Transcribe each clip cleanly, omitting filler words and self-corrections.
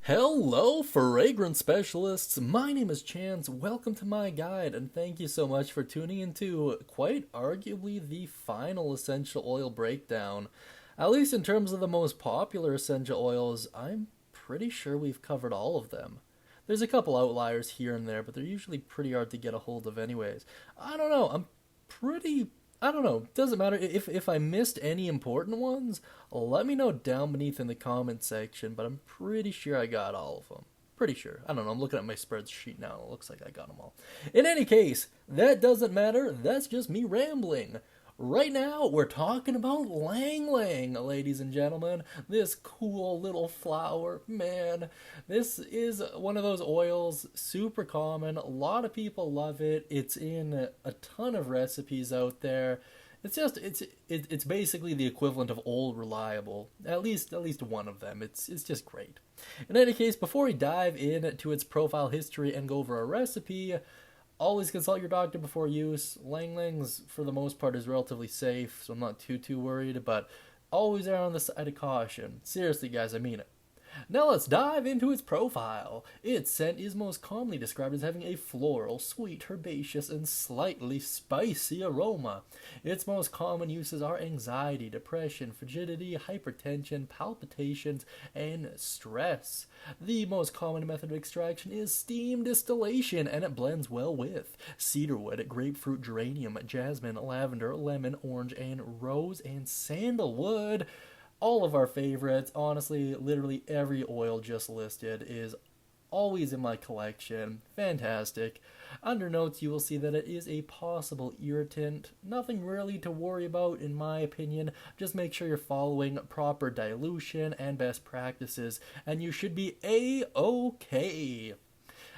Hello, fragrance specialists. My name is Chance. Welcome to my guide, and thank you so much for tuning into quite arguably the final essential oil breakdown. At least in terms of the most popular essential oils, I'm pretty sure we've covered all of them. There's a couple outliers here and there, but they're usually pretty hard to get a hold of anyways. I don't know. I don't know. Doesn't matter if I missed any important ones. Let me know down beneath in the comment section. But I'm pretty sure I got all of them. Pretty sure. I don't know. I'm looking at my spreadsheet now. It looks like I got them all. In any case, that doesn't matter. That's just me rambling. Right now, we're talking about Ylang Ylang, ladies and gentlemen. This cool little flower, man. This is one of those oils, super common. A lot of people love it. It's in a ton of recipes out there. It's basically the equivalent of Old Reliable. At least one of them. It's just great. In any case, before we dive into its profile history and go over a recipe, always consult your doctor before use. Ylang Ylangs, for the most part, is relatively safe, so I'm not too worried, but always err on the side of caution. Seriously, guys, I mean it. Now let's dive into its profile. Its scent is most commonly described as having a floral, sweet, herbaceous, and slightly spicy aroma. Its most common uses are anxiety, depression, frigidity, hypertension, palpitations, and stress. The most common method of extraction is steam distillation, and it blends well with cedarwood, grapefruit, geranium, jasmine, lavender, lemon, orange, and rose, and sandalwood. All of our favorites. Honestly, literally every oil just listed is always in my collection. Fantastic. Under notes, you will see that it is a possible irritant. Nothing really to worry about, in my opinion. Just make sure you're following proper dilution and best practices, and you should be A-OK.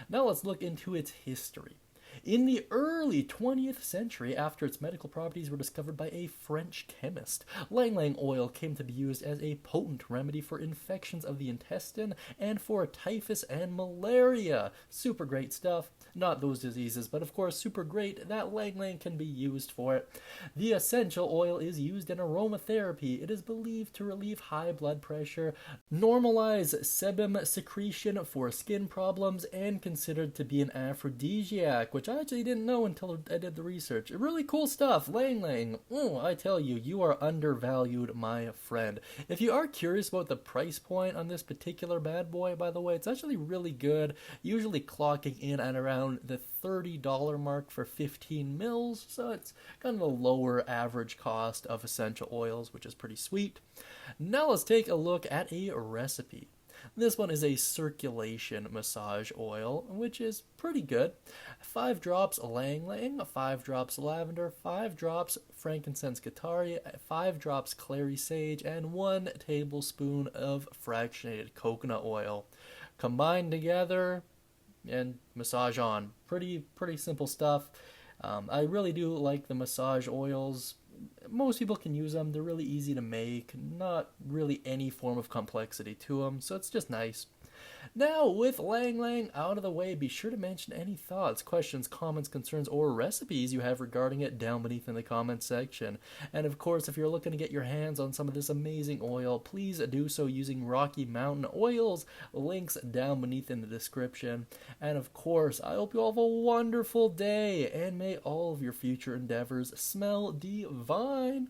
Now let's look into its history. In the early 20th century, after its medical properties were discovered by a French chemist, Ylang Ylang oil came to be used as a potent remedy for infections of the intestine and for typhus and malaria. Super great stuff. Not those diseases, but of course super great that Ylang Ylang can be used for it. The essential oil is used in aromatherapy. It is believed to relieve high blood pressure, normalize sebum secretion for skin problems, and considered to be an aphrodisiac, which I actually didn't know until I did the research. Really cool stuff. Ylang Ylang. Oh, I tell you, you are undervalued, my friend. If you are curious about the price point on this particular bad boy, by the way, it's actually really good. Usually clocking in at around the $30 mark for 15 mils, so it's kind of a lower average cost of essential oils, which is pretty sweet. Now let's take a look at a recipe. This one is a circulation massage oil, which is pretty good. 5 drops Ylang Ylang, 5 drops lavender, 5 drops Frankincense Carterii, 5 drops Clary Sage, and 1 tablespoon of fractionated coconut oil. Combined together and massage on. Pretty simple stuff. I really do like the massage oils. Most people can use them. They're really easy to make. Not really any form of complexity to them, so it's just nice. Now, with Ylang Ylang out of the way, be sure to mention any thoughts, questions, comments, concerns, or recipes you have regarding it down beneath in the comments section. And of course, if you're looking to get your hands on some of this amazing oil, please do so using Rocky Mountain Oils. Links down beneath in the description. And of course, I hope you all have a wonderful day, and may all of your future endeavors smell divine.